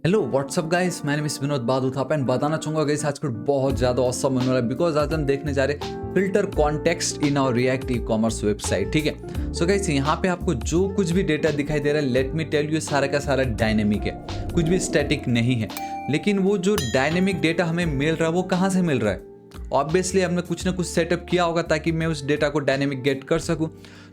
Hello what's up guys, मैं miss Vinod बादुथाप and बताना चाहूंगा गाइस आज कल बहुत ज़्यादा औसम होने वाला है बिकॉज आज हम देखने जा रहे हैं फिल्टर कॉन्टेक्स्ट इन और रिएक्ट ई कॉमर्स वेबसाइट। ठीक है, सो गाइस यहाँ पे आपको जो कुछ भी डेटा दिखाई दे रहा है, लेट मी टेल यू, सारा का सारा डायनेमिक है, कुछ भी स्टैटिक नहीं है। लेकिन वो जो डायनेमिक डेटा हमें मिल रहा है वो कहाँ से मिल रहा है? ऑब्वियसली हमने कुछ ना कुछ सेटअप किया होगा ताकि मैं उस डेटा को डायनेमिक गेट कर सकूं।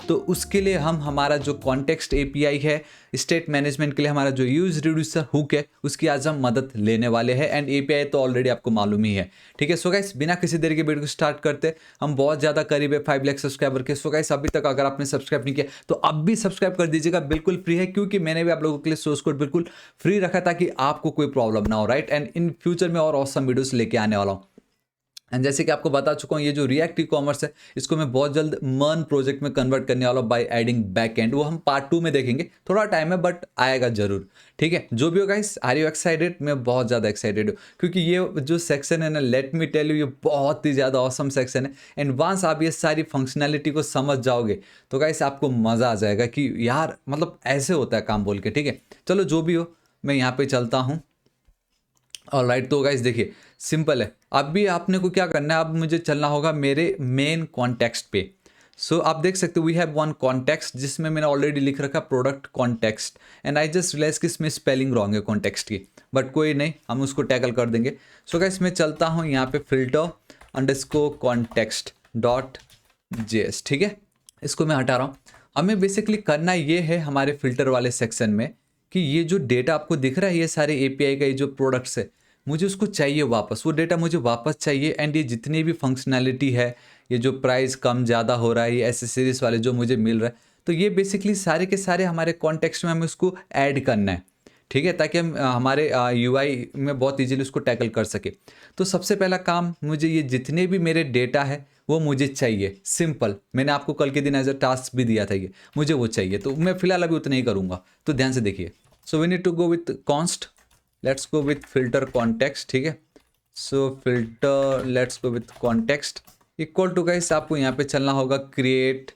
तो उसके लिए हम हमारा जो कॉन्टेक्स्ट एपीआई है, स्टेट मैनेजमेंट के लिए हमारा जो यूज रिड्यूसर हुक है, उसकी आज हम मदद लेने वाले हैं। एंड एपीआई तो ऑलरेडी आपको मालूम ही है। ठीक है, सो गाइस बिना किसी देर के वीडियो को स्टार्ट करते, हम बहुत ज़्यादा करीब है 5 लाख सब्सक्राइबर के। सो गाइस अभी तक अगर आपने सब्सक्राइब नहीं किया तो अब भी सब्सक्राइब कर दीजिएगा, बिल्कुल फ्री है, क्योंकि मैंने भी आप लोगों के लिए सोर्स कोड बिल्कुल फ्री रखा ताकि आपको कोई प्रॉब्लम ना हो, राइट। एंड इन फ्यूचर में और ऑसम वीडियोस लेके आने वाला हूँ। एंड जैसे कि आपको बता चुका हूँ, ये जो रिएक्ट ई कॉमर्स है इसको मैं बहुत जल्द मर्न प्रोजेक्ट में कन्वर्ट करने वाला हूँ बाय एडिंग बैक एंड। वो हम पार्ट 2 में देखेंगे, थोड़ा टाइम है बट आएगा जरूर। ठीक है, जो भी हो गाइस, आर यू एक्साइटेड? मैं बहुत ज़्यादा एक्साइटेड हूँ क्योंकि ये जो सेक्शन है ना, लेट मी टेल यू, ये बहुत ही ज़्यादा ऑसम सेक्शन है। एंड वंस आप ये सारी फंक्शनैलिटी को समझ जाओगे तो गाइस आपको मज़ा आ जाएगा कि यार मतलब ऐसे होता है काम बोल के। ठीक है, चलो जो भी हो, मैं यहाँ पे चलता हूँ। ऑलराइट, तो गाइस देखिए सिंपल है। अब भी आपने को क्या करना है, अब मुझे चलना होगा मेरे मेन कॉन्टेक्स्ट पे। सो आप देख सकते हो वी हैव वन कॉन्टेक्स्ट जिसमें मैंने ऑलरेडी लिख रखा product context. And I just realize कि इसमें स्पेलिंग रॉन्ग है कॉन्टेक्स्ट की, बट कोई नहीं, हम उसको टैकल कर देंगे। सो गाइस मैं चलता हूँ यहाँ पे filter underscore context dot JS. ठीक है, इसको मैं हटा रहा हूँ। हमें बेसिकली करना ये है हमारे फिल्टर वाले सेक्शन में कि ये जो डेटा आपको दिख रहा है, ये सारे एपीआई का ये जो प्रोडक्ट्स है, मुझे उसको चाहिए वापस, वो डेटा मुझे वापस चाहिए। एंड ये जितनी भी फंक्शनैलिटी है, ये जो प्राइस कम ज़्यादा हो रहा है, ये एसेसरीज वाले जो मुझे मिल रहा है, तो ये बेसिकली सारे के सारे हमारे कॉन्टेक्स्ट में हमें उसको ऐड करना है। ठीक है, ताकि हम हमारे यूआई में बहुत इजीली उसको टैकल कर सके। तो सबसे पहला काम, मुझे ये जितने भी मेरे डेटा है वो मुझे चाहिए। सिंपल, मैंने आपको कल के दिन एज अ टास्क भी दिया था, ये मुझे वो चाहिए, तो मैं फिलहाल अभी उतना ही करूँगा। तो ध्यान से देखिए। So we need to go with const, let's go with filter context. ठीक है, so filter let's go with context equal to guys, आपको यहाँ पे चलना होगा क्रिएट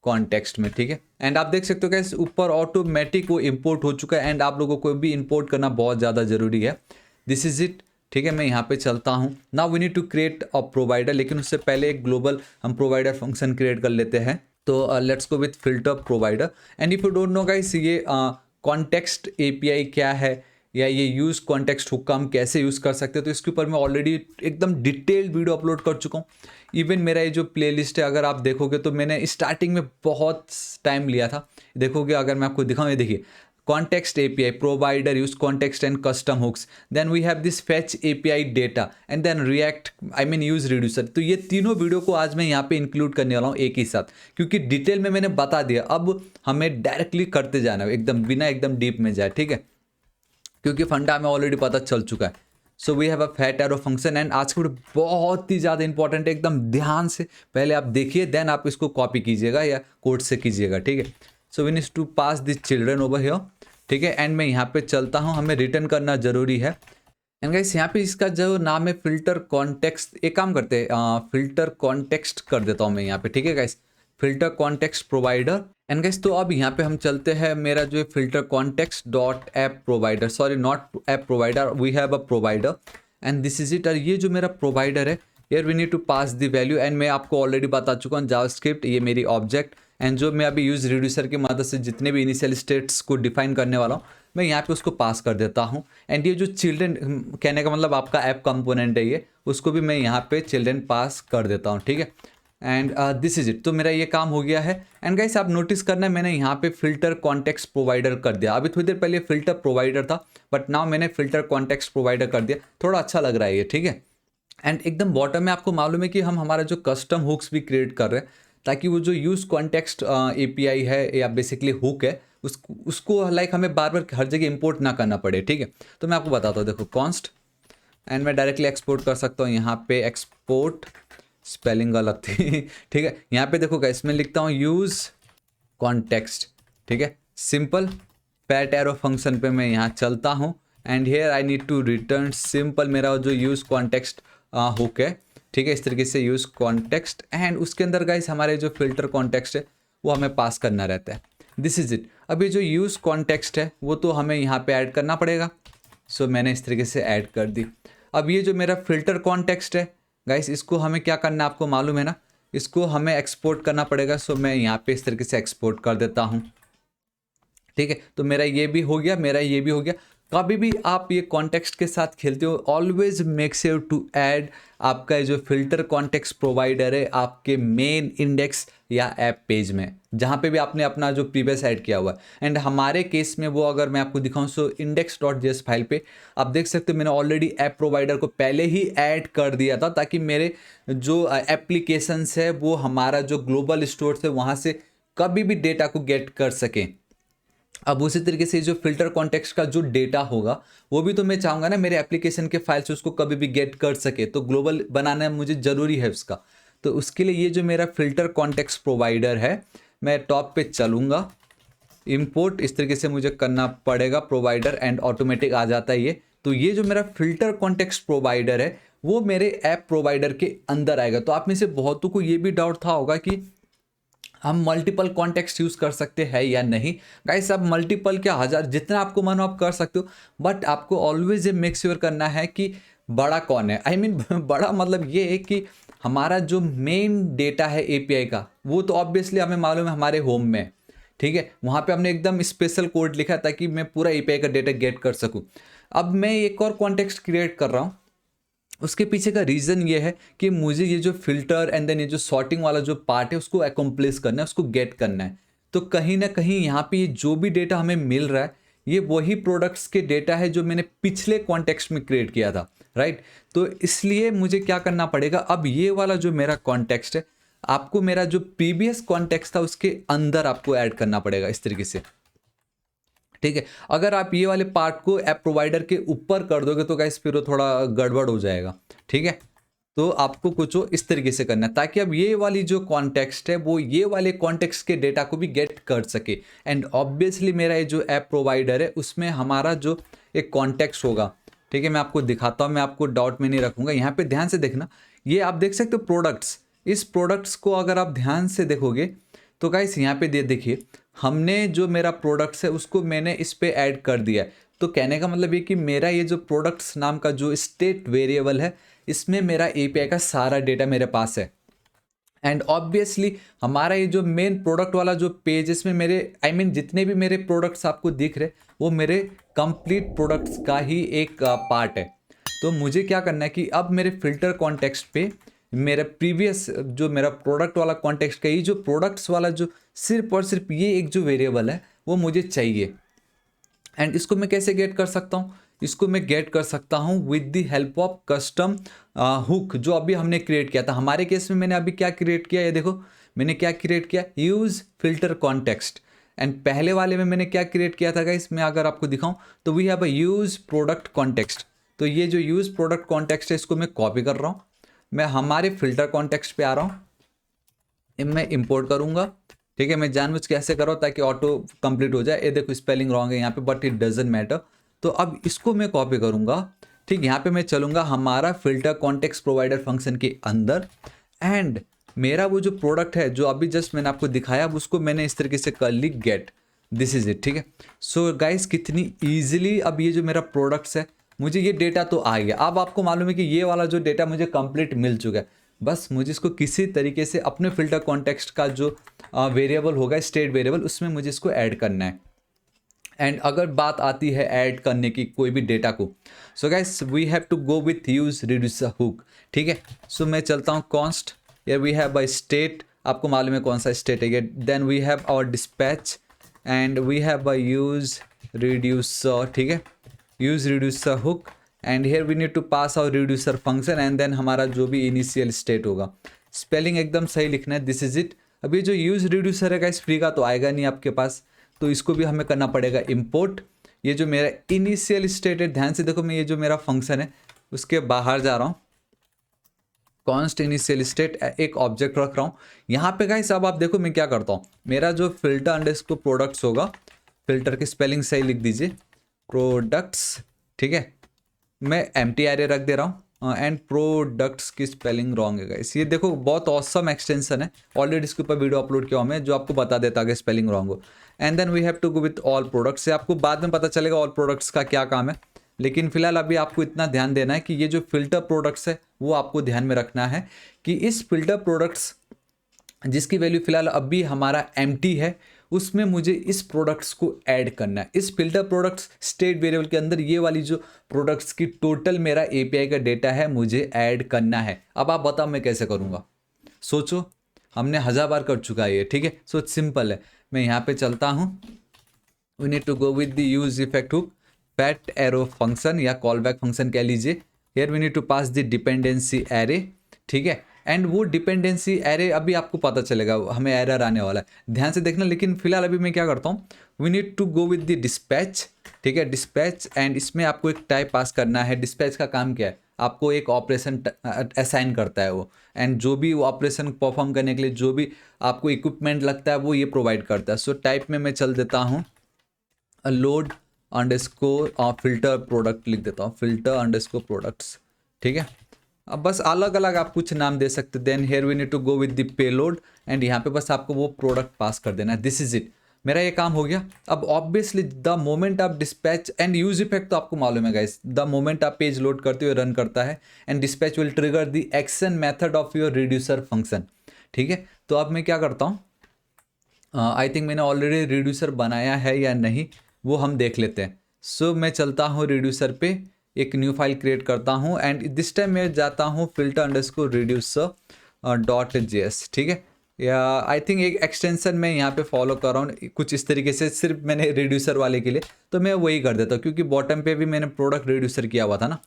कॉन्टेक्स्ट में। ठीक है, एंड आप देख सकते हो गाइस ऊपर ऑटोमेटिक वो इंपोर्ट हो चुका है। एंड आप लोगों को भी इंपोर्ट करना बहुत ज़्यादा ज़रूरी है। This is it. ठीक है, मैं यहाँ पे चलता हूँ। Now we need to create a provider, लेकिन उससे पहले एक ग्लोबल हम प्रोवाइडर फंक्शन क्रिएट कर लेते हैं। तो let's go with filter provider. And if you don't know guys, ये कॉन्टेक्स्ट एपीआई क्या है या ये यूज़ कॉन्टेक्स्ट हुक हम कैसे यूज़ कर सकते हैं, तो इसके ऊपर मैं ऑलरेडी एकदम डिटेल्ड वीडियो अपलोड कर चुका हूँ। इवन मेरा ये जो प्लेलिस्ट है, अगर आप देखोगे तो मैंने स्टार्टिंग में बहुत टाइम लिया था। देखोगे, अगर मैं आपको दिखाऊँ, ये देखिए, context API provider use context and custom hooks, then we have this fetch API data and then react use reducer। तो ये तीनों वीडियो को आज मैं यहाँ पे इंक्लूड करने वाला हूँ एक ही साथ, क्योंकि डिटेल में मैंने बता दिया। अब हमें डायरेक्टली करते जाना है, एकदम बिना एकदम डीप में जाए। ठीक है, क्योंकि फंडा हमें ऑलरेडी पता चल चुका है। So we have a fat arrow function. And आज का वीडियो बहुत ही ज़्यादा इंपॉर्टेंट है, एकदम ध्यान से पहले आप देखिए, देन आप इसको कॉपी कीजिएगा या कोड से कीजिएगा। ठीक है, so we need to pass this children over here. ठीक है, एंड मैं यहाँ पे चलता हूँ, हमें रिटर्न करना जरूरी है। एंड गाइस यहाँ पे इसका जो नाम है फिल्टर कॉन्टेक्स्ट, एक काम करते हैं, फिल्टर कॉन्टेक्स्ट कर देता हूँ मैं यहाँ पे। ठीक है guys, filter context provider. And guys तो अब यहाँ पे हम चलते हैं, मेरा जो है filter context dot app provider, sorry not app provider, we have a provider and this is it. और ये जो मेरा प्रोवाइडर है, यार we need to pass the value. And मैं आपको ऑलरेडी बता चुका हूँ जावास्क्रिप्ट, ये मेरी ऑब्जेक्ट। एंड जो मैं अभी यूज रिड्यूसर की मदद से जितने भी इनिशियल स्टेट्स को डिफाइन करने वाला हूँ, मैं यहाँ पे उसको पास कर देता हूँ। एंड ये जो चिल्ड्रन, कहने का मतलब आपका ऐप कंपोनेंट है ये, उसको भी मैं यहाँ पे चिल्ड्रन पास कर देता हूँ। ठीक है, एंड दिस इज इट। तो मेरा ये काम हो गया है। एंड गाइस आप नोटिस करना है, मैंने यहाँ पे फिल्टर कॉन्टेक्स्ट प्रोवाइडर कर दिया। अभी थोड़ी देर पहले फिल्टर प्रोवाइडर था, बट नाउ मैंने फिल्टर कॉन्टेक्स्ट प्रोवाइडर कर दिया। थोड़ा अच्छा लग रहा है ये। ठीक है, एंड एकदम बॉटम में आपको मालूम है कि हम हमारा जो कस्टम हुक्स भी क्रिएट कर रहे हैं, ताकि वो जो यूज़ कॉन्टेक्स्ट एपीआई है या बेसिकली हुक है, उसको लाइक हमें बार बार हर जगह इंपोर्ट ना करना पड़े। ठीक है, तो मैं आपको बताता हूँ, देखो कॉन्स्ट, एंड मैं डायरेक्टली एक्सपोर्ट कर सकता हूँ यहाँ पे। एक्सपोर्ट, स्पेलिंग गलत थी। ठीक है, यहाँ पे देखो गाइस, मैं लिखता हूँ यूज़ कॉन्टेक्स्ट। ठीक है, सिंपल पैट एरो फंक्शन पे मैं यहाँ चलता हूँ। And here I need to return simple मेरा जो यूज़ कॉन्टेक्स्ट हुक है। ठीक है, इस तरीके से यूज़ कॉन्टेक्स्ट। एंड उसके अंदर गाइस हमारे जो फिल्टर कॉन्टेक्स्ट है वो हमें पास करना रहता है। This is it. अभी जो यूज़ कॉन्टेक्स्ट है वो तो हमें यहाँ पे ऐड करना पड़ेगा। सो मैंने इस तरीके से ऐड कर दी। अब ये जो मेरा फिल्टर कॉन्टेक्स्ट है गाइस, इसको हमें क्या करना है आपको मालूम है ना, इसको हमें एक्सपोर्ट करना पड़ेगा। सो मैं यहाँ पे इस तरीके से एक्सपोर्ट कर देता हूँ। ठीक है, तो मेरा ये भी हो गया, मेरा ये भी हो गया। कभी भी आप ये कॉन्टेक्स्ट के साथ खेलते हो, always make sure to add आपका ये जो फिल्टर कॉन्टेक्स्ट प्रोवाइडर है आपके मेन इंडेक्स या ऐप पेज में, जहाँ पे भी आपने अपना जो प्रीवियस ऐड किया हुआ है। एंड हमारे केस में वो अगर मैं आपको दिखाऊं, सो index.js फाइल पे आप देख सकते हो मैंने ऑलरेडी ऐप प्रोवाइडर को पहले ही ऐड कर दिया था, ताकि मेरे जो एप्लीकेशंस है वो हमारा जो ग्लोबल स्टोर है वहाँ से कभी भी डेटा को गेट कर सकें। अब उसी तरीके से जो फिल्टर कॉन्टेक्स्ट का जो डेटा होगा वो भी तो मैं चाहूँगा ना मेरे एप्लीकेशन के फाइल से उसको कभी भी गेट कर सके, तो ग्लोबल बनाना मुझे ज़रूरी है उसका। तो उसके लिए ये जो मेरा फिल्टर कॉन्टेक्स्ट प्रोवाइडर है, मैं टॉप पे चलूँगा, इंपोर्ट इस तरीके से मुझे करना पड़ेगा प्रोवाइडर, एंड ऑटोमेटिक आ जाता है ये। तो ये जो मेरा फिल्टर कॉन्टेक्स्ट प्रोवाइडर है वो मेरे ऐप प्रोवाइडर के अंदर आएगा। तो आप में से बहुतों को ये भी डाउट था होगा कि हम मल्टीपल कॉन्टेक्स्ट यूज़ कर सकते हैं या नहीं। गाइस आप मल्टीपल क्या, हज़ार जितना आपको मानो आप कर सकते हो, बट आपको ऑलवेज ये मेक श्योर करना है कि बड़ा कौन है। आई मीन बड़ा मतलब ये है कि हमारा जो मेन डेटा है एपीआई का, वो तो ऑब्वियसली हमें मालूम है हमारे होम में। ठीक है, वहाँ पे हमने एकदम स्पेशल कोड लिखा ताकि मैं पूरा एपीआई का डेटा गेट कर सकूँ। अब मैं एक और कॉन्टेक्स्ट क्रिएट कर रहा हूँ, उसके पीछे का रीज़न ये है कि मुझे ये जो फिल्टर एंड देन ये जो सॉर्टिंग वाला जो पार्ट है उसको अकम्प्लिश करना है, उसको गेट करना है। तो कहीं ना कहीं यहाँ पे ये जो भी डेटा हमें मिल रहा है ये वही प्रोडक्ट्स के डेटा है जो मैंने पिछले कॉन्टेक्स्ट में क्रिएट किया था, राइट। तो इसलिए मुझे क्या करना पड़ेगा, अब ये वाला जो मेरा कॉन्टेक्स्ट है आपको मेरा जो प्रीवियस कॉन्टेक्स्ट था उसके अंदर आपको ऐड करना पड़ेगा इस तरीके से। ठीक है, अगर आप ये वाले पार्ट को ऐप प्रोवाइडर के ऊपर कर दोगे तो गाइस फिर वो थोड़ा गड़बड़ हो जाएगा। ठीक है, तो आपको कुछ इस तरीके से करना है ताकि अब ये वाली जो कॉन्टेक्स्ट है वो ये वाले कॉन्टेक्स्ट के डेटा को भी गेट कर सके। एंड ऑब्वियसली मेरा ये जो ऐप प्रोवाइडर है उसमें हमारा जो एक कॉन्टेक्स्ट होगा, ठीक है, मैं आपको दिखाता हूँ, मैं आपको डाउट में नहीं रखूँगा। यहाँ पे ध्यान से देखना, ये आप देख सकते हो प्रोडक्ट्स, इस प्रोडक्ट्स को अगर आप ध्यान से देखोगे तो गाइस यहाँ पे देखिए हमने जो मेरा प्रोडक्ट्स है उसको मैंने इस पे ऐड कर दिया है। तो कहने का मतलब ये कि मेरा ये जो प्रोडक्ट्स नाम का जो स्टेट वेरिएबल है इसमें मेरा एपीआई का सारा डेटा मेरे पास है। एंड ऑब्वियसली हमारा ये जो मेन प्रोडक्ट वाला जो पेज इसमें मेरे आई मीन जितने भी मेरे प्रोडक्ट्स आपको दिख रहे वो मेरे कंप्लीट प्रोडक्ट्स का ही एक पार्ट है। तो मुझे क्या करना है कि अब मेरे फिल्टर कॉन्टेक्स्ट पे मेरा प्रीवियस जो मेरा प्रोडक्ट वाला कॉन्टेक्स्ट का ये जो प्रोडक्ट्स वाला जो सिर्फ और सिर्फ ये एक जो वेरिएबल है वो मुझे चाहिए। एंड इसको मैं कैसे गेट कर सकता हूँ, इसको मैं गेट कर सकता हूँ with the help of custom hook जो अभी हमने क्रिएट किया था। हमारे केस में मैंने अभी क्या क्रिएट किया, ये देखो मैंने क्या क्रिएट किया, यूज़ फिल्टर कॉन्टेक्स्ट। एंड पहले वाले में मैंने क्या क्रिएट किया था गाइस, मैं अगर आपको दिखाऊं तो we have a use product context. तो ये जो यूज़ प्रोडक्ट कॉन्टेक्स्ट है इसको मैं कॉपी कर रहा हूँ, मैं हमारे फिल्टर कॉन्टेक्स्ट पे आ रहा हूँ, मैं इंपोर्ट करूँगा। ठीक है, मैं जानबूझ के ऐसे कर रहा हूँ ताकि ऑटो कंप्लीट हो जाए। ये देखो स्पेलिंग रॉन्ग है यहाँ पे बट इट डजेंट मैटर। तो अब इसको मैं कॉपी करूँगा, ठीक, यहाँ पे मैं चलूँगा हमारा फिल्टर कॉन्टेक्स्ट प्रोवाइडर फंक्शन के अंदर। एंड मेरा वो जो प्रोडक्ट है जो अभी जस्ट मैंने आपको दिखाया उसको मैंने इस तरीके से कर ली गेट, दिस इज इट। ठीक है, सो गाइस कितनी ईजिली अब ये जो मेरा प्रोडक्ट्स है मुझे ये डेटा तो आ गया। अब आपको मालूम है कि ये वाला जो डेटा मुझे कंप्लीट मिल चुका है, बस मुझे इसको किसी तरीके से अपने फिल्टर कॉन्टेक्स्ट का जो वेरिएबल होगा स्टेट वेरिएबल उसमें मुझे इसको ऐड करना है। एंड अगर बात आती है ऐड करने की कोई भी डेटा को, so guys we have to go with use reducer hook. ठीक है, सो मैं चलता हूँ कॉन्स्ट, यार वी हैव अ स्टेट, आपको मालूम है कौन सा स्टेट है ये, then we have our dispatch and we have a use reducer. ठीक है, use reducer hook and here we need to pass our reducer function and then हमारा जो भी इनिशियल स्टेट होगा, स्पेलिंग एकदम सही लिखना है, दिस इज इट। अब ये जो यूज रिड्यूसर है गाइस फ्री का तो आएगा नहीं आपके पास, तो इसको भी हमें करना पड़ेगा इंपोर्ट। ये जो मेरा इनिशियल स्टेट है, ध्यान से देखो मैं ये जो मेरा फंक्शन है उसके बाहर जा रहा हूँ, कॉन्स्ट इनिशियल स्टेट एक ऑब्जेक्ट रख रहा हूँ यहाँ पे गाइस। अब आप देखो मैं क्या करता हूँ, मेरा जो फिल्टर अंडरस्कोर प्रोडक्ट्स होगा, फिल्टर की स्पेलिंग सही लिख दीजिए प्रोडक्ट्स। ठीक है, मैं एम्प्टी एरे रख दे रहा हूँ एंड प्रोडक्ट्स की स्पेलिंग रॉन्ग है गाइस। ये देखो बहुत ऑसम एक्सटेंशन है, ऑलरेडी इसके ऊपर वीडियो अपलोड किया हूँ मैं जो आपको बता देता है स्पेलिंग रॉन्ग हो। And then we have to go with all products, से आपको बाद में पता चलेगा ऑल प्रोडक्ट्स का क्या काम है। लेकिन फिलहाल अभी आपको इतना ध्यान देना है कि ये जो फिल्टर प्रोडक्ट्स है वो आपको ध्यान में रखना है कि इस फिल्टर प्रोडक्ट्स जिसकी वैल्यू फिलहाल अभी हमारा एम्प्टी है, उसमें मुझे इस प्रोडक्ट्स को ऐड करना है। इस फिल्टर प्रोडक्ट्स स्टेट वेरिएबल के अंदर ये वाली जो प्रोडक्ट्स की टोटल मेरा एपीआई का डेटा है मुझे ऐड करना है। अब आप बताओ मैं कैसे करूँगा, सोचो, हमने 1000 बार कर चुका है ये, ठीक है। सो सिंपल है, मैं यहाँ पे चलता हूँ, we need to go with the use effect hook fat arrow function या कॉल बैक फंक्शन कह लीजिए। Here we need to pass the dependency array, ठीक है। एंड वो डिपेंडेंसी एरे अभी आपको पता चलेगा, हमें एरर आने वाला है, ध्यान से देखना। लेकिन फिलहाल अभी मैं क्या करता हूँ, we need to go with the dispatch, ठीक है, डिस्पैच। एंड इसमें आपको एक टाइप पास करना है। डिस्पैच का काम क्या है, आपको एक ऑपरेशन असाइन करता है वो, एंड जो भी वो ऑपरेशन परफॉर्म करने के लिए जो भी आपको इक्विपमेंट लगता है वो ये प्रोवाइड करता है। सो टाइप में मैं चल देता हूँ लोड अंडरस्कोर फिल्टर प्रोडक्ट लिख देता हूँ, फिल्टर अंडरस्कोर प्रोडक्ट्स, ठीक है। अब बस अलग अलग आप कुछ नाम दे सकते। Then here we need to go with the payload, and यहाँ पे बस आपको वो प्रोडक्ट पास कर देना है। दिस इज इट, मेरा ये काम हो गया। अब ऑब्वियसली द मोमेंट आप डिस्पैच एंड यूज इफेक्ट तो आपको मालूम है गाइस, द मोमेंट आप पेज लोड करते हुए रन करता है and dispatch will trigger the action method of your reducer function, ठीक है। तो अब मैं क्या करता हूँ, आई थिंक मैंने ऑलरेडी रिड्यूसर बनाया है या नहीं वो हम देख लेते हैं। सो मैं चलता हूँ रिड्यूसर पे, एक न्यू फाइल क्रिएट करता हूँ एंड दिस टाइम मैं जाता हूँ filter underscore reducer dot JS, ठीक है। या आई थिंक एक एक्सटेंशन मैं यहाँ पे फॉलो कर रहा हूँ कुछ इस तरीके से, सिर्फ मैंने रिड्यूसर वाले के लिए, तो मैं वही कर देता हूँ क्योंकि बॉटम पे भी मैंने प्रोडक्ट रिड्यूसर किया हुआ था ना,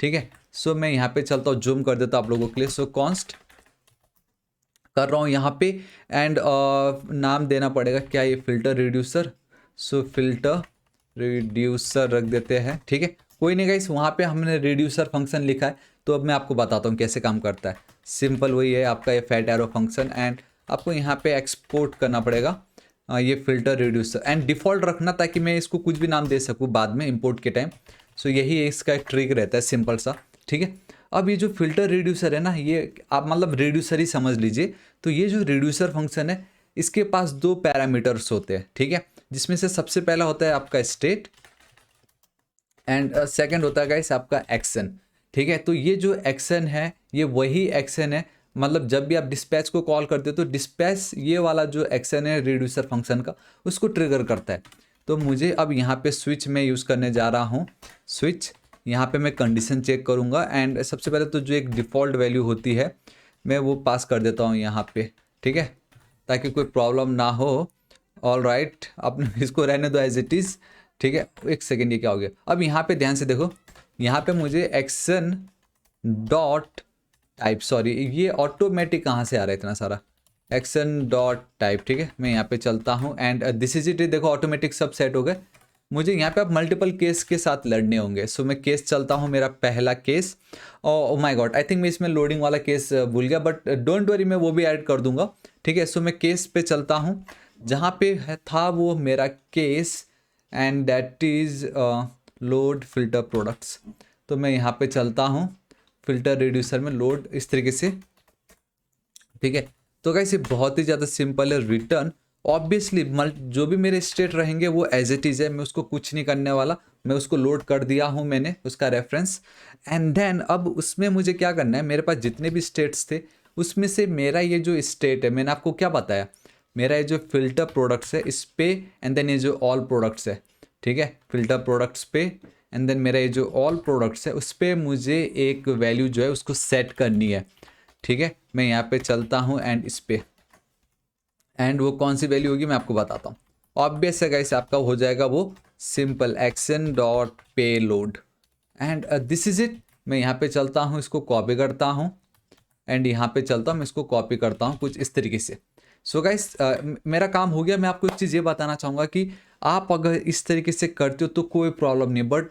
ठीक है। सो मैं यहाँ पे चलता हूँ, जूम कर देता हूँ आप लोगों के लिए। सो कॉन्स्ट कर रहा हूँ यहाँ पे एंड नाम देना पड़ेगा क्या, ये फिल्टर रिड्यूसर। सो फिल्टर रिड्यूसर रख देते हैं, ठीक है। कोई नहीं गाइस, वहाँ पे हमने रिड्यूसर फंक्शन लिखा है, तो अब मैं आपको बताता हूँ कैसे काम करता है। सिंपल वही है आपका ये फैट एरो फंक्शन, एंड आपको यहाँ पे एक्सपोर्ट करना पड़ेगा ये फिल्टर रिड्यूसर, एंड डिफ़ॉल्ट रखना ताकि मैं इसको कुछ भी नाम दे सकूँ बाद में इंपोर्ट के टाइम। सो यही इसका एक ट्रिक रहता है सिंपल सा, ठीक है। अब ये जो फिल्टर रिड्यूसर है ना, ये आप मतलब रिड्यूसर ही समझ लीजिए। तो ये जो रिड्यूसर फंक्शन है इसके पास 2 पैरामीटर्स होते हैं, ठीक है, जिसमें से सबसे पहला होता है आपका स्टेट एंड सेकंड होता है गाइस आपका एक्शन, ठीक है। तो ये जो एक्शन है ये वही एक्शन है, मतलब जब भी आप डिस्पैच को कॉल करते हो तो डिस्पैच ये वाला जो एक्शन है रिड्यूसर फंक्शन का उसको ट्रिगर करता है। तो मुझे अब यहाँ पे स्विच में यूज़ करने जा रहा हूँ, स्विच। यहाँ पे मैं कंडीशन चेक करूँगा एंड सबसे पहले तो जो एक डिफ़ॉल्ट वैल्यू होती है मैं वो पास कर देता हूँ यहाँ पे, ठीक है, ताकि कोई प्रॉब्लम ना हो। ऑल राइट, अपने इसको रहने दो एज इट इज़, ठीक है। एक सेकेंड, ये क्या हो गया। अब यहाँ पे ध्यान से देखो, यहाँ पे मुझे एक्शन डॉट टाइप, सॉरी ये ऑटोमेटिक कहाँ से आ रहा है इतना सारा, एक्शन डॉट टाइप, ठीक है। मैं यहाँ पे चलता हूँ एंड दिस इज इट, देखो ऑटोमेटिक सब सेट हो गए। मुझे यहाँ पे अब मल्टीपल केस के साथ लड़ने होंगे। सो मैं केस चलता हूँ, मेरा पहला case, oh my God, I think मैं इसमें लोडिंग वाला केस भूल गया, बट डोंट वरी मैं वो भी ऐड कर दूंगा, ठीक है। सो मैं केस पे चलता हूँ, जहाँ पे था वो मेरा case and that is load filter products. तो मैं यहाँ पे चलता हूँ फिल्टर रिड्यूसर में लोड इस तरीके से, ठीक है। तो गाइस ये बहुत ही ज़्यादा सिंपल है। रिटर्न ऑब्वियसली जो भी मेरे स्टेट रहेंगे वो एज इट इज़ है, मैं उसको कुछ नहीं करने वाला, मैं उसको लोड कर दिया हूँ मैंने उसका रेफरेंस। एंड देन अब उसमें मुझे क्या करना है, मेरे पास जितने भी स्टेट्स थे उसमें से मेरा ये जो स्टेट है, मैंने आपको क्या बताया, मेरा ये जो फिल्टर प्रोडक्ट्स है इस पे, एंड देन ये जो ऑल प्रोडक्ट्स है, ठीक है, फिल्टर प्रोडक्ट्स पे, एंड देन मेरा ये जो ऑल प्रोडक्ट्स है उस पर मुझे एक वैल्यू जो है उसको सेट करनी है, ठीक है। मैं यहाँ पे चलता हूँ एंड इस पे, एंड वो कौन सी वैल्यू होगी मैं आपको बताता हूँ। ऑब्वियस है गाइस, आपका हो जाएगा वो सिंपल एक्शन डॉट पे load, and this is it. मैं यहाँ पे चलता हूँ, इसको कॉपी करता हूँ एंड यहाँ पे चलता हूँ, मैं इसको कॉपी करता हूँ कुछ इस तरीके से। सो गाइस मेरा काम हो गया। मैं आपको एक चीज़ ये बताना चाहूँगा कि आप अगर इस तरीके से करते हो तो कोई प्रॉब्लम नहीं, बट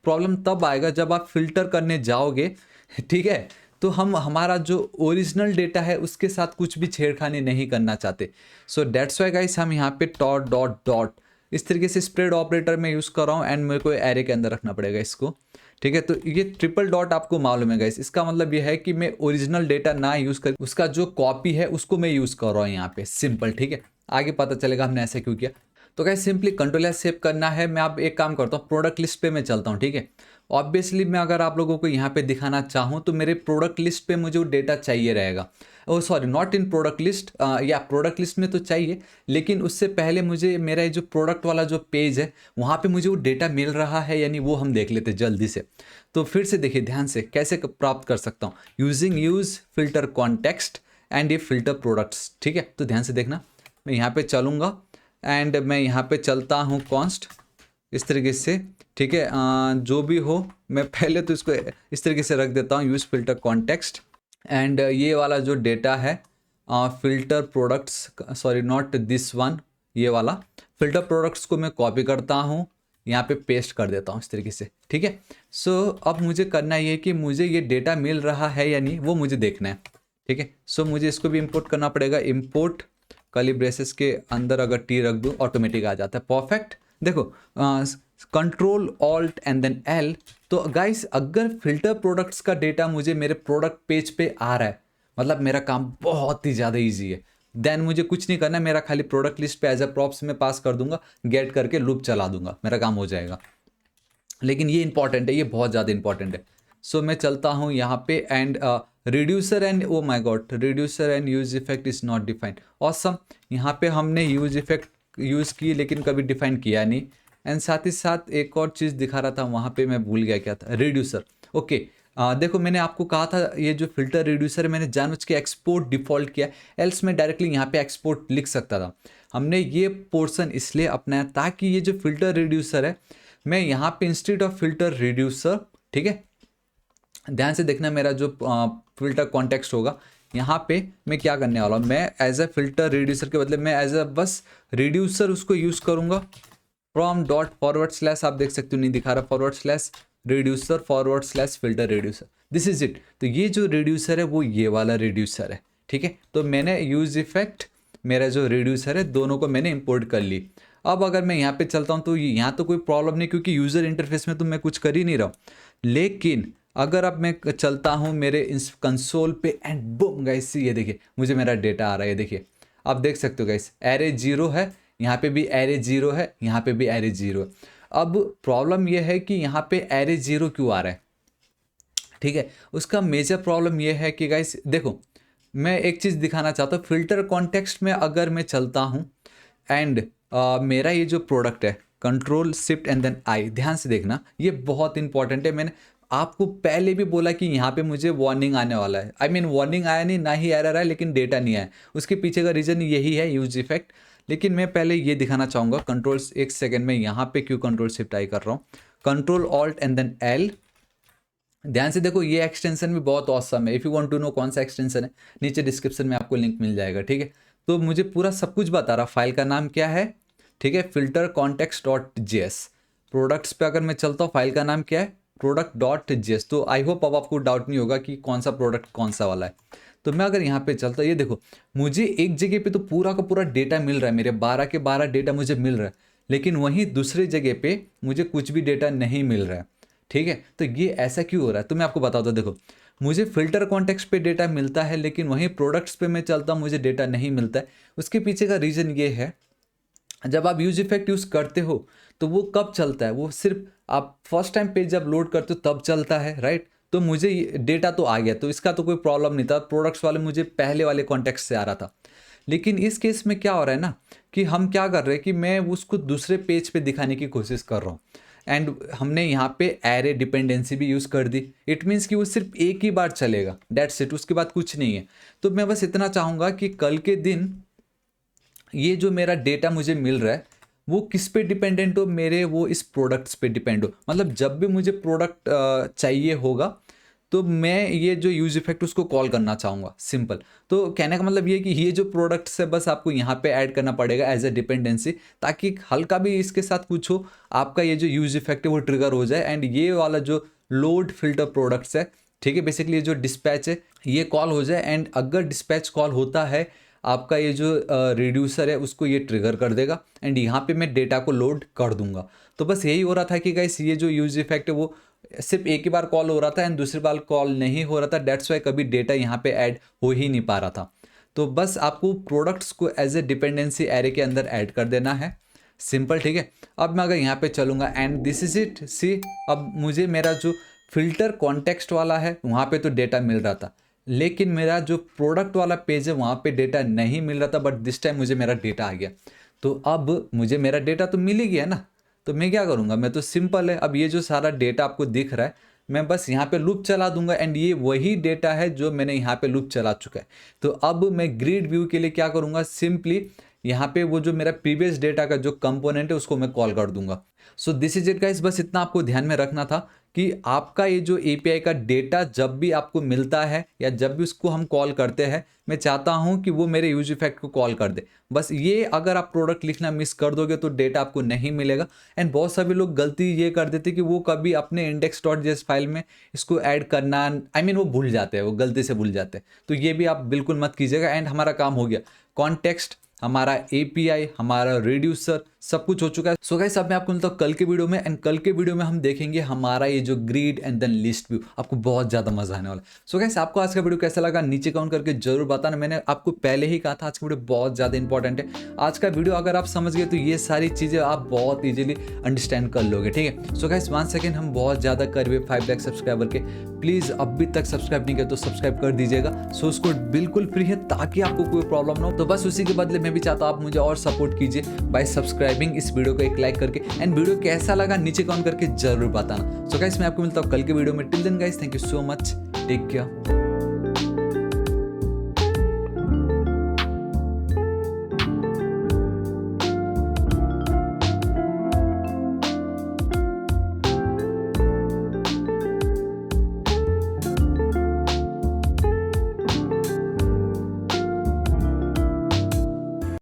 प्रॉब्लम तब आएगा जब आप फिल्टर करने जाओगे, ठीक है। तो हम हमारा जो ओरिजिनल डेटा है उसके साथ कुछ भी छेड़खानी नहीं करना चाहते। सो दैट्स वाई गाइस हम यहाँ पे डॉट डॉट डॉट इस तरीके से स्प्रेड ऑपरेटर में यूज़ कर रहा हूँ, एंड मेरे को एरे के अंदर रखना पड़ेगा इसको, ठीक है। तो ये ट्रिपल डॉट आपको मालूम है गाइस, इसका मतलब ये है कि मैं ओरिजिनल डेटा ना यूज़ कर, उसका जो कॉपी है उसको मैं यूज़ कर रहा हूँ यहाँ पे, सिंपल, ठीक है। आगे पता चलेगा हमने ऐसा क्यों किया। तो guys simply control S save करना है। मैं अब एक काम करता हूँ, प्रोडक्ट लिस्ट पे मैं चलता हूँ, ठीक है। ऑब्वियसली मैं अगर आप लोगों को यहाँ पे दिखाना चाहूँ तो मेरे प्रोडक्ट लिस्ट पे मुझे वो डेटा चाहिए रहेगा। Oh sorry, not in product list, या प्रोडक्ट लिस्ट में तो चाहिए, लेकिन उससे पहले मुझे मेरा ये जो प्रोडक्ट वाला जो पेज है वहाँ पे मुझे वो डेटा मिल रहा है यानी वो हम देख लेते जल्दी से। तो फिर से देखिए ध्यान से कैसे प्राप्त कर सकता हूँ, using use filter context and ये फिल्टर प्रोडक्ट्स। ठीक है, तो ध्यान से देखना, मैं यहाँ पे चलूँगा एंड मैं यहाँ पे चलता हूँ कॉन्स्ट इस तरीके से। ठीक है, जो भी हो मैं पहले तो इसको इस तरीके से रख देता हूँ, यूज़ फिल्टर कॉन्टेक्स्ट एंड ये वाला जो डेटा है filter products, sorry not this one, ये वाला फिल्टर प्रोडक्ट्स को मैं कॉपी करता हूँ, यहाँ पे पेस्ट कर देता हूँ इस तरीके से। ठीक है, सो अब मुझे करना ये कि मुझे ये डेटा मिल रहा है या नहीं वो मुझे देखना है। ठीक है, सो मुझे इसको भी इंपोर्ट करना पड़ेगा। इंपोर्ट कर्ली ब्रेसेस के अंदर अगर टी रख दूँ ऑटोमेटिक आ जाता है। परफेक्ट, देखो control alt and then L. तो गाइस अगर फिल्टर प्रोडक्ट्स का डेटा मुझे मेरे प्रोडक्ट पेज पे आ रहा है मतलब मेरा काम बहुत ही ज़्यादा इजी है। देन मुझे कुछ नहीं करना है, मेरा खाली प्रोडक्ट लिस्ट पे एज अ प्रॉप्स में पास कर दूंगा, गेट करके लूप चला दूंगा, मेरा काम हो जाएगा। लेकिन ये इंपॉर्टेंट है, ये बहुत ज़्यादा इंपॉर्टेंट है। सो मैं चलता हूँ यहाँ पे and reducer and oh my God, reducer and use effect is not defined. Awesome, यहाँ पे हमने यूज इफेक्ट यूज़ की लेकिन कभी डिफाइन किया नहीं। एंड साथ ही साथ एक और चीज़ दिखा रहा था वहाँ पे, मैं भूल गया क्या था, रिड्यूसर। ओके, देखो मैंने आपको कहा था ये जो फिल्टर रिड्यूसर है मैंने जानबूझ के एक्सपोर्ट डिफ़ॉल्ट किया, एल्स मैं डायरेक्टली यहाँ पे एक्सपोर्ट लिख सकता था। हमने ये पोर्शन इसलिए अपनाया ताकि ये जो फिल्टर रिड्यूसर है मैं यहाँ पे इंस्टेड ऑफ फिल्टर रिड्यूसर, ठीक है ध्यान से देखना, मेरा जो फिल्टर कॉन्टेक्स्ट होगा यहाँ पे मैं क्या करने वाला हूँ, मैं एज अ फिल्टर रिड्यूसर के बदले मैं एज अ बस रिड्यूसर उसको यूज़ करूँगा। फ्रॉम डॉट फॉरवर्ड स्लैश, आप देख सकते हो नहीं दिखा रहा, forward slash reducer forward slash filter reducer, this is it. तो ये जो रिड्यूसर है वो ये वाला रिड्यूसर है। ठीक है, तो मैंने यूज इफेक्ट मेरा जो रिड्यूसर है दोनों को मैंने इंपोर्ट कर ली। अब अगर मैं यहाँ पे चलता हूँ तो यहाँ तो कोई प्रॉब्लम नहीं क्योंकि यूज़र इंटरफेस में तो मैं कुछ कर ही नहीं रहा हूँ। लेकिन अगर अब मैं चलता हूँ मेरे इस कंसोल पे एंड बूम गाइस, ये देखिए मुझे मेरा डेटा आ रहा है, ये देखिए आप देख सकते हो गाइस, एरे 0 है, यहाँ पे भी एरे 0 है, यहाँ पे भी एरे 0 है। अब प्रॉब्लम ये है कि यहाँ पे एरे 0 क्यों आ रहा है। ठीक है, उसका मेजर प्रॉब्लम ये है कि गाइस देखो मैं एक चीज़ दिखाना चाहता हूँ, फिल्टर कॉन्टेक्स्ट में अगर मैं चलता हूँ एंड मेरा ये जो प्रोडक्ट है control shift and then I, ध्यान से देखना ये बहुत इंपॉर्टेंट है। मैंने आपको पहले भी बोला कि यहाँ पे मुझे वार्निंग आने वाला है, आई मीन वार्निंग आया नहीं, ना ही एरर आया, लेकिन डेटा नहीं आया। उसके पीछे का रीज़न यही है, यूज इफेक्ट। लेकिन मैं पहले ये दिखाना चाहूँगा कंट्रोल, एक सेकेंड में यहाँ पे क्यों कंट्रोल शिफ्ट आई कर रहा हूँ, control alt and then L. ध्यान से देखो ये एक्सटेंशन भी बहुत ऑसम है। If you want to know कौन सा एक्सटेंशन है नीचे डिस्क्रिप्शन में आपको लिंक मिल जाएगा। ठीक है, तो मुझे पूरा सब कुछ बता रहा, फाइल का नाम क्या है, ठीक है filter context dot JS. Products पे अगर मैं चलता हूँ फाइल का नाम क्या है, प्रोडक्ट डॉट जेएस। तो आई होप अब आपको डाउट नहीं होगा कि कौन सा प्रोडक्ट कौन सा वाला है। तो मैं अगर यहाँ पे चलता, ये देखो मुझे एक जगह पे तो पूरा का पूरा डेटा मिल रहा है, मेरे 12 के 12 डेटा मुझे मिल रहा है, लेकिन वहीं दूसरी जगह पे मुझे कुछ भी डेटा नहीं मिल रहा है। ठीक है, तो ये ऐसा क्यों हो रहा है, तो मैं आपको बताता हूँ। देखो मुझे फिल्टर कॉन्टेक्स्ट पे डेटा मिलता है लेकिन वहीं प्रोडक्ट्स पे मैं चलता हूँ मुझे डेटा नहीं मिलता है। उसके पीछे का रीज़न ये है, जब आप यूज इफेक्ट यूज़ करते हो तो वो कब चलता है, वो सिर्फ आप फर्स्ट टाइम पेज जब लोड करते हो तब चलता है, राइट। तो मुझे डेटा तो आ गया तो इसका तो कोई प्रॉब्लम नहीं था, प्रोडक्ट्स वाले मुझे पहले वाले कॉन्टेक्स्ट से आ रहा था। लेकिन इस केस में क्या हो रहा है ना कि हम क्या कर रहे हैं कि मैं उसको दूसरे पेज पे दिखाने की कोशिश कर रहा हूँ एंड हमने यहाँ पे एरे डिपेंडेंसी भी यूज़ कर दी। इट मीन्स कि वो सिर्फ एक ही बार चलेगा, डेट्स इट, उसके बाद कुछ नहीं है। तो मैं बस इतना चाहूँगा कि कल के दिन ये जो मेरा डेटा मुझे मिल रहा है वो किस पे डिपेंडेंट हो, मेरे वो इस प्रोडक्ट्स पे डिपेंड हो। मतलब जब भी मुझे प्रोडक्ट चाहिए होगा तो मैं ये जो यूज इफेक्ट उसको कॉल करना चाहूँगा, सिंपल। तो कहने का मतलब ये कि ये जो प्रोडक्ट्स है बस आपको यहाँ पे ऐड करना पड़ेगा एज अ डिपेंडेंसी, ताकि हल्का भी इसके साथ कुछ हो आपका ये जो यूज इफेक्ट है वो ट्रिगर हो जाए एंड ये वाला जो लोड फिल्टर प्रोडक्ट्स है, ठीक है बेसिकली ये जो डिस्पैच है ये कॉल हो जाए एंड अगर डिस्पैच कॉल होता है आपका ये जो रिड्यूसर है उसको ये ट्रिगर कर देगा एंड यहाँ पे मैं डेटा को लोड कर दूंगा। तो बस यही हो रहा था कि गाइस ये जो यूज इफेक्ट है वो सिर्फ एक ही बार कॉल हो रहा था एंड दूसरी बार कॉल नहीं हो रहा था, डेट्स वाई कभी डेटा यहाँ पे ऐड हो ही नहीं पा रहा था। तो बस आपको प्रोडक्ट्स को एज ए डिपेंडेंसी एरे के अंदर ऐड कर देना है। सिंपल, ठीक है। अब मैं अगर यहाँ पे चलूँगा एंड दिस इज इट, सी अब मुझे मेरा जो फिल्टर कॉन्टेक्स्ट वाला है वहाँ पे तो डेटा मिल रहा था, लेकिन मेरा जो प्रोडक्ट वाला पेज है वहाँ पे डेटा नहीं मिल रहा था, बट दिस टाइम मुझे मेरा डेटा आ गया। तो अब मुझे मेरा डेटा तो मिल ही गया ना, तो मैं क्या करूँगा, मैं तो सिंपल है, अब ये जो सारा डेटा आपको दिख रहा है मैं बस यहाँ पे लूप चला दूंगा एंड ये वही डेटा है जो मैंने यहाँ पे लूप चला चुका है। तो अब मैं ग्रिड व्यू के लिए क्या करूँगा, सिंपली यहाँ पे वो जो मेरा प्रीवियस डेटा का जो कंपोनेंट है उसको मैं कॉल कर दूंगा। So this is it guys, बस इतना आपको ध्यान में रखना था कि आपका ये जो एपीआई का डेटा जब भी आपको मिलता है या जब भी उसको हम कॉल करते हैं, मैं चाहता हूँ कि वो मेरे यूज इफेक्ट को कॉल कर दे। बस ये अगर आप प्रोडक्ट लिखना मिस कर दोगे तो डेटा आपको नहीं मिलेगा। एंड बहुत सभी लोग गलती ये कर देते कि वो कभी अपने index.js फाइल में इसको ऐड करना वो भूल जाते हैं, वो गलती से भूल जाते हैं। तो ये भी आप बिल्कुल मत कीजिएगा एंड हमारा काम हो गया। कॉन्टेक्स्ट, हमारा एपीआई, हमारा रिड्यूसर, सब कुछ हो चुका है। सो गाइस अब मैं आपको मिलता हूँ कल के वीडियो में एंड कल के वीडियो में हम देखेंगे हमारा ये जो grid and then list view, आपको बहुत ज़्यादा मजा आने वाला है। सो गाइस आपको आज का वीडियो कैसा लगा नीचे कमेंट करके जरूर बताना। मैंने आपको पहले ही कहा था आज का वीडियो बहुत ज़्यादा इंपॉर्टेंट है। आज का वीडियो अगर आप समझ गए तो ये सारी चीज़ें आप बहुत ईजिली अंडरस्टैंड कर लोगे, ठीक है। सो गाइस 1 सेकेंड, हम बहुत ज़्यादा करीब 5 लाख सब्सक्राइबर के, प्लीज़ अभी तक सब्सक्राइब नहीं किया तो सब्सक्राइब कर दीजिएगा। सोर्स कोड बिल्कुल फ्री है ताकि आपको कोई प्रॉब्लम ना हो। तो बस उसी के बदले मैं भी चाहता हूँ आप मुझे और सपोर्ट कीजिए बाय सब्सक्राइबिंग इस वीडियो को एक लाइक करके एंड वीडियो कैसा लगा नीचे कमेंट करके जरूर बताना। सो गाइस मैं आपको मिलता हूँ कल के वीडियो में। Till then guys, thank you so much, take care.